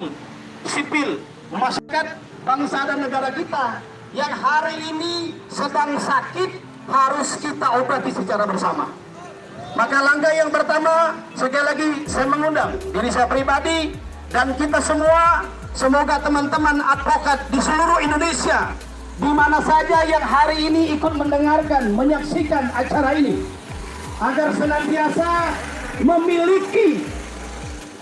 hukum sipil masyarakat bangsa dan negara kita yang hari ini sedang sakit harus kita obati secara bersama. Maka langkah yang pertama, sekali lagi saya mengundang diri saya pribadi dan kita semua, semoga teman-teman advokat di seluruh Indonesia di mana saja yang hari ini ikut mendengarkan, menyaksikan acara ini, agar senantiasa memiliki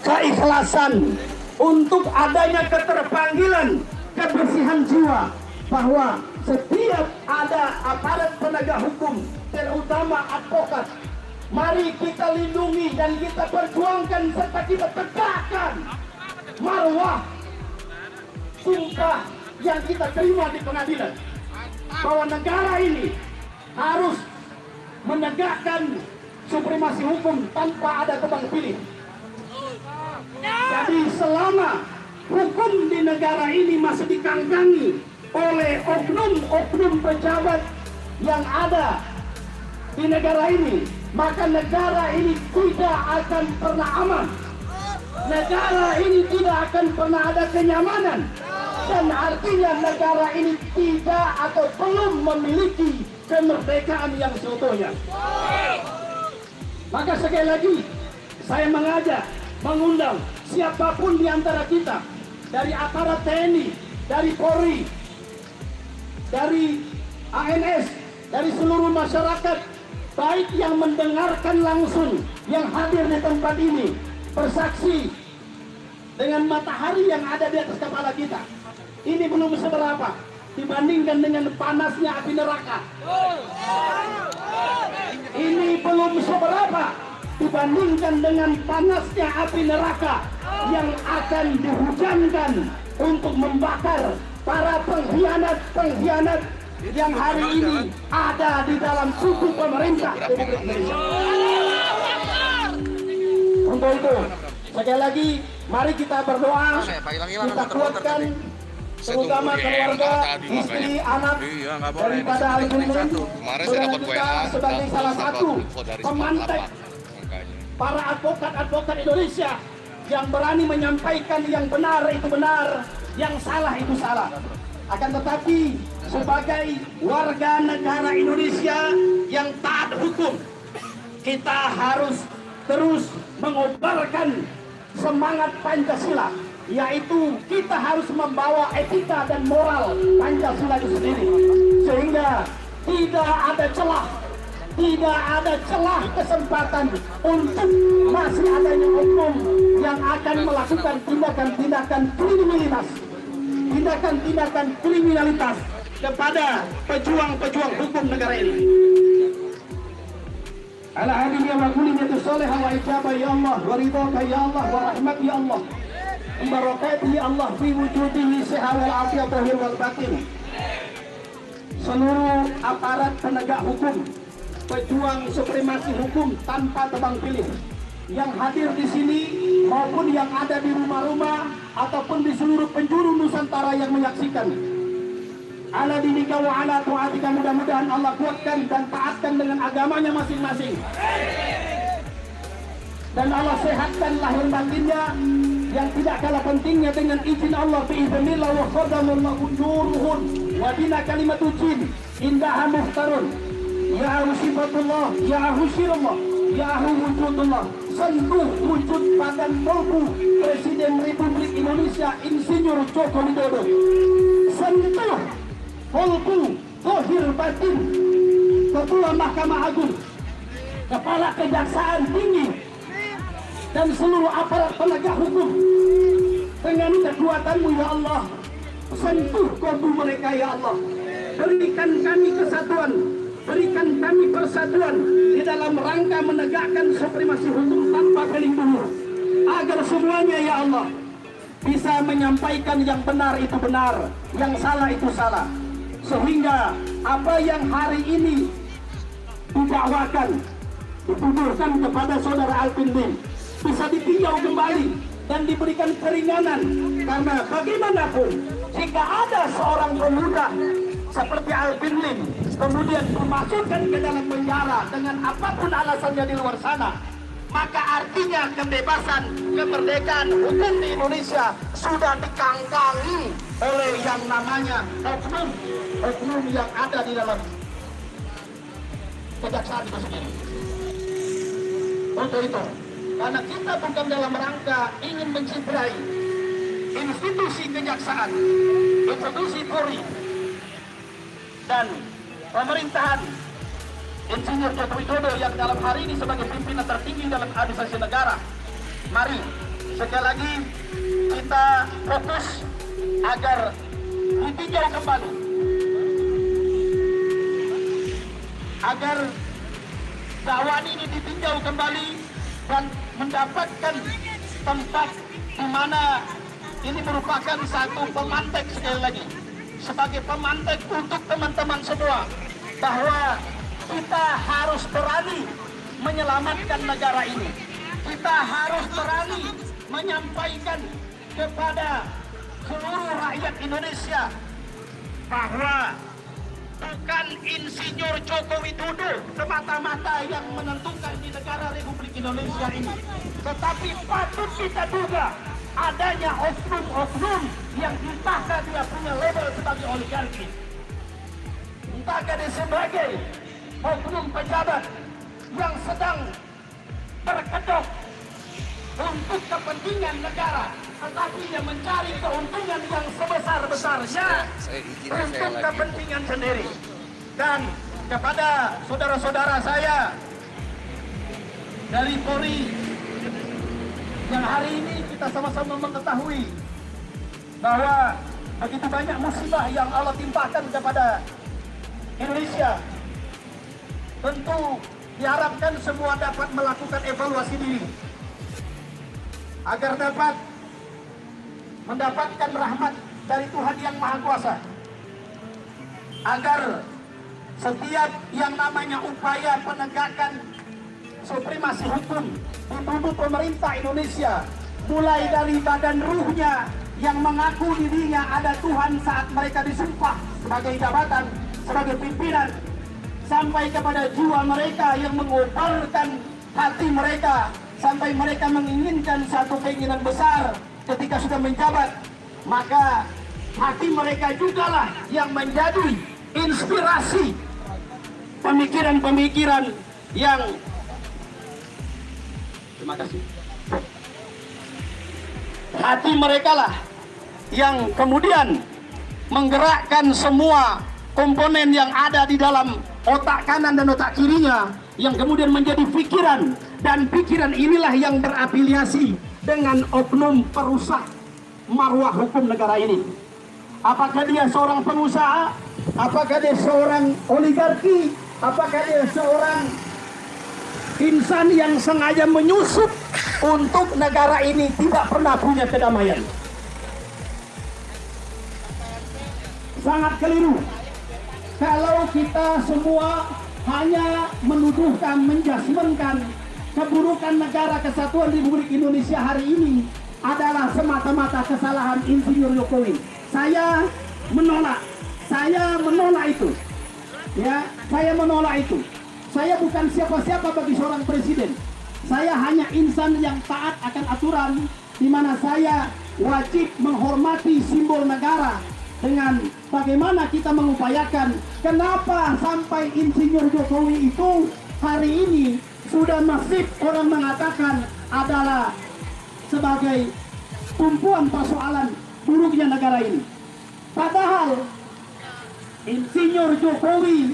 keikhlasan untuk adanya keterpanggilan kebersihan jiwa, bahwa setiap ada aparat penegak hukum, terutama advokat, mari kita lindungi dan kita perjuangkan serta kita tegakkan marwah sumpah yang kita terima di pengadilan, bahwa negara ini harus menegakkan supremasi hukum tanpa ada tebang pilih. Jadi selama hukum di negara ini masih dikangkangi oleh oknum-oknum pejabat yang ada di negara ini, maka negara ini tidak akan pernah aman. Negara ini tidak akan pernah ada kenyamanan. Dan artinya negara ini tidak atau belum memiliki kemerdekaan yang seutuhnya. Maka sekali lagi saya mengajak, mengundang siapapun di antara kita, dari aparat TNI, dari Polri, dari ANS, dari seluruh masyarakat, baik yang mendengarkan langsung, yang hadir di tempat ini, bersaksi dengan matahari yang ada di atas kepala kita. Ini belum seberapa dibandingkan dengan panasnya api neraka. Ini belum seberapa dibandingkan dengan panasnya api neraka yang akan dihujankan untuk membakar para pengkhianat yang hari ini ada di dalam tubuh pemerintah Republik Indonesia. Untuk itu, sekali lagi, mari kita berdoa, kita kuatkan terutama keluarga, istri, anak daripada alumni, saudara kita sebagai salah satu pemantik para advokat Indonesia yang berani menyampaikan yang benar itu benar, yang salah itu salah. Akan tetapi sebagai warga negara Indonesia yang taat hukum, kita harus terus mengobarkan semangat Pancasila, yaitu kita harus membawa etika dan moral Pancasila itu sendiri, sehingga tidak ada celah kesempatan untuk masih adanya oknum yang akan melakukan tindakan-tindakan kriminalitas kepada pejuang-pejuang hukum negara ini. Ala hadhihi wa kulli salihah wa ijabah ya Allah wa ridhaka ya Allah wa rahmat ya Allah. Barakati Allah fi wujudihi siha wal afiyah zahir wal batin. Seluruh aparat penegak hukum, pejuang supremasi hukum tanpa tebang pilih yang hadir di sini maupun yang ada di rumah-rumah ataupun di seluruh penjuru Nusantara yang menyaksikan. Ala dinika wa ala tu'atika, mudah-mudahan Allah kuatkan dan taatkan dengan agamanya masing-masing. Dan Allah sehatkan lahir batinnya yang tidak kalah pentingnya dengan izin Allah, biiznillah wa qadamullahu nuruhun wa bina kalimatu jin indaha muhtarun ya sifatullah ya husirullah ya wujudullah. Sentuh wujud badan tubuh Presiden Republik Indonesia Insinyur Joko Widodo. Sentuh polku zahir batin Ketua Mahkamah Agung, Kepala Kejaksaan Tinggi, dan seluruh aparat penegak hukum dengan kekuatan-Mu ya Allah. Sentuh kolbu mereka ya Allah. Berikan kami kesatuan, berikan kami persatuan di dalam rangka menegakkan supremasi hukum tanpa pilih bulu, agar semuanya ya Allah bisa menyampaikan yang benar itu benar, yang salah itu salah, sehingga apa yang hari ini didakwakan, dituduhkan kepada saudara Alvin Lim bisa ditinjau kembali dan diberikan keringanan. Karena bagaimanapun jika ada seorang pemuda seperti Alvin Lim kemudian dimasukkan ke dalam penjara dengan apapun alasannya di luar sana, maka artinya kebebasan, kemerdekaan hukum di Indonesia sudah dikangkangi oleh yang namanya oknum yang ada di dalam kejaksaan itu sendiri. Untuk itu, karena kita bukan dalam rangka ingin menciderai institusi kejaksaan, institusi Polri, dan pemerintahan Insinyur Joko Widodo yang dalam hari ini sebagai pimpinan tertinggi dalam administrasi negara. Mari sekali lagi kita fokus agar ditinjau kembali, agar dakwaan ini ditinjau kembali dan mendapatkan tempat di mana ini merupakan satu pemantik, sekali lagi sebagai pemantik untuk teman-teman semua, bahwa kita harus berani menyelamatkan negara ini. Kita harus berani menyampaikan kepada seluruh rakyat Indonesia bahwa bukan Insinyur Joko Widodo semata-mata yang menentukan di negara Republik Indonesia ini, tetapi patut kita duga adanya oknum-oknum yang entahkah dia punya label sebagai oligarki, entahkah dia sebagai oknum pejabat yang sedang berkedok untuk kepentingan negara, tetapi yang mencari keuntungan yang sebesar-besarnya untuk kepentingan sendiri. Dan kepada saudara-saudara saya dari Polri yang hari ini kita sama-sama mengetahui bahwa begitu banyak musibah yang Allah timpakan kepada Indonesia, tentu diharapkan semua dapat melakukan evaluasi diri agar dapat mendapatkan rahmat dari Tuhan yang Maha Kuasa, agar setiap yang namanya upaya penegakan supremasi hukum di tubuh pemerintah Indonesia, mulai dari badan ruhnya yang mengaku dirinya ada Tuhan saat mereka disumpah sebagai jabatan, sebagai pimpinan, sampai kepada jiwa mereka yang mengobarkan hati mereka, sampai mereka menginginkan satu keinginan besar ketika sudah menjabat, maka hati mereka jugalah yang menjadi inspirasi pemikiran-pemikiran yang, terima kasih, hati mereka lah yang kemudian menggerakkan semua komponen yang ada di dalam otak kanan dan otak kirinya, yang kemudian menjadi pikiran, dan pikiran inilah yang berafiliasi dengan oknum perusak marwah hukum negara ini. Apakah dia seorang pengusaha, apakah dia seorang oligarki, apakah dia seorang insan yang sengaja menyusup untuk negara ini tidak pernah punya kedamaian. Sangat keliru kalau kita semua hanya menuduhkan, menjasmenkan keburukan negara kesatuan Republik Indonesia hari ini adalah semata-mata kesalahan Insinyur Jokowi. Saya menolak itu. Ya, saya menolak itu. Saya bukan siapa-siapa bagi seorang presiden. Saya hanya insan yang taat akan aturan, di mana saya wajib menghormati simbol negara dengan bagaimana kita mengupayakan. Kenapa sampai Insinyur Jokowi itu hari ini sudah masif orang mengatakan adalah sebagai tumpuan persoalan buruknya negara ini. Padahal Insinyur Jokowi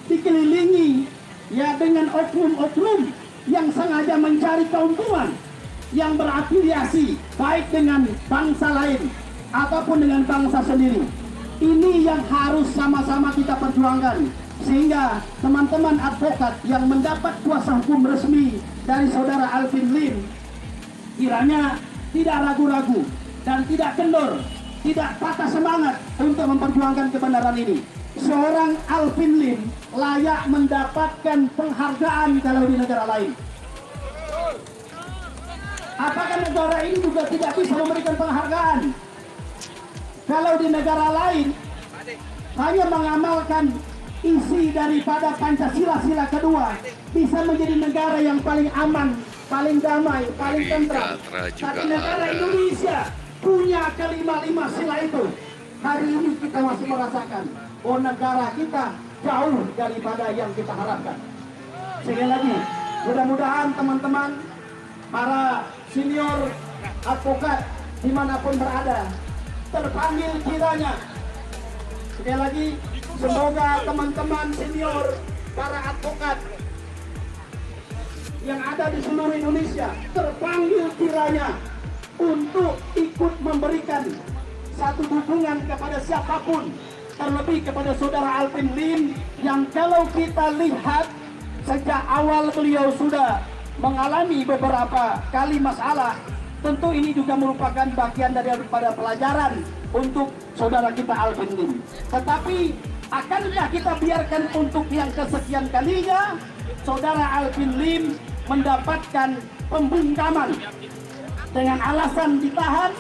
dikelilingi ya dengan oknum-oknum yang sengaja mencari keuntungan, yang berafiliasi baik dengan bangsa lain ataupun dengan bangsa sendiri. Ini yang harus sama-sama kita perjuangkan, sehingga teman-teman advokat yang mendapat kuasa hukum resmi dari saudara Alvin Lim kiranya tidak ragu-ragu dan tidak kendor, tidak patah semangat untuk memperjuangkan kebenaran ini. Seorang Alvin Lim layak mendapatkan penghargaan kalau di negara lain. Apakah negara ini juga tidak bisa memberikan penghargaan? Kalau di negara lain hanya mengamalkan isi daripada Pancasila sila kedua bisa menjadi negara yang paling aman, paling damai, paling tentram. Tapi negara Indonesia punya kelima-lima sila itu. Hari ini kita masih merasakan bahwa negara kita jauh daripada yang kita harapkan. Sekali lagi, mudah-mudahan teman-teman para senior advokat dimanapun berada terpanggil kiranya. Sekali lagi, semoga teman-teman senior para advokat yang ada di seluruh Indonesia terpanggil kiranya untuk ikut memberikan satu dukungan kepada siapapun, terlebih kepada saudara Alvin Lim yang kalau kita lihat sejak awal beliau sudah mengalami beberapa kali masalah. Tentu ini juga merupakan bagian daripada pelajaran untuk saudara kita Alvin Lim. Tetapi akankah kita biarkan untuk yang kesekian kalinya saudara Alvin Lim mendapatkan pembungkaman dengan alasan ditahan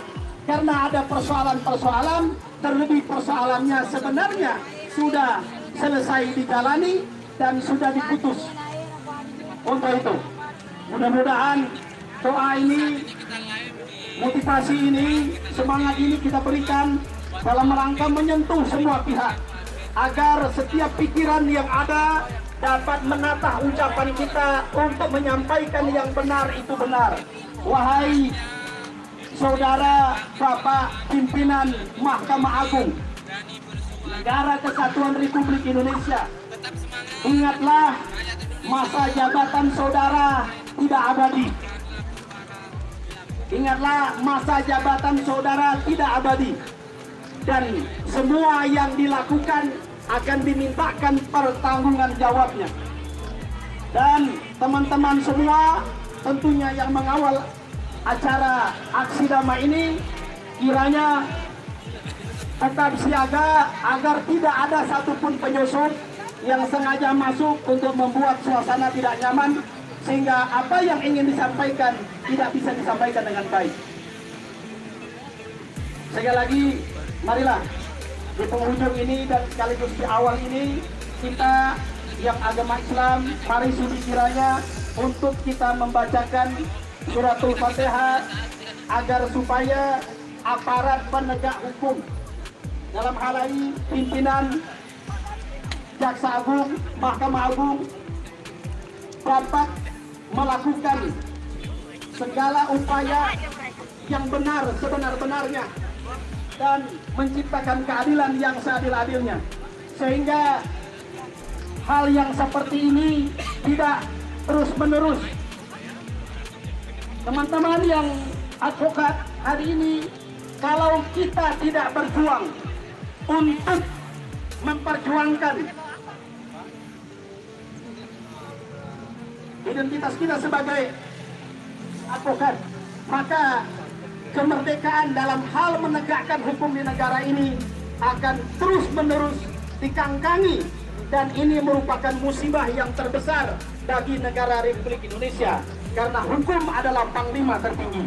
karena ada persoalan-persoalan, terlebih persoalannya sebenarnya sudah selesai dijalani dan sudah diputus. Untuk itu, mudah-mudahan doa ini, motivasi ini, semangat ini kita berikan dalam rangka menyentuh semua pihak agar setiap pikiran yang ada dapat menatah ucapan kita untuk menyampaikan yang benar itu benar. Wahai saudara Bapak pimpinan Mahkamah Agung Negara Kesatuan Republik Indonesia, ingatlah masa jabatan saudara tidak abadi. Ingatlah masa jabatan saudara tidak abadi. Dan semua yang dilakukan akan dimintakan pertanggunggan jawabnya. Dan teman-teman semua tentunya yang mengawal acara aksi damai ini kiranya tetap siaga agar tidak ada satupun penyusup yang sengaja masuk untuk membuat suasana tidak nyaman sehingga apa yang ingin disampaikan tidak bisa disampaikan dengan baik. Sekali lagi, marilah di penghujung ini dan sekaligus di awal ini kita yang agama Islam, mari sudi kiranya untuk kita membacakan suratul Fatihah agar supaya aparat penegak hukum dalam hal ini pimpinan Jaksa Agung, Mahkamah Agung dapat melakukan segala upaya yang benar sebenar-benarnya dan menciptakan keadilan yang seadil-adilnya sehingga hal yang seperti ini tidak terus-menerus. Teman-teman yang advokat hari ini, kalau kita tidak berjuang untuk memperjuangkan identitas kita sebagai advokat, maka kemerdekaan dalam hal menegakkan hukum di negara ini akan terus-menerus dikangkangi, dan ini merupakan musibah yang terbesar bagi negara Republik Indonesia karena hukum adalah panglima tertinggi.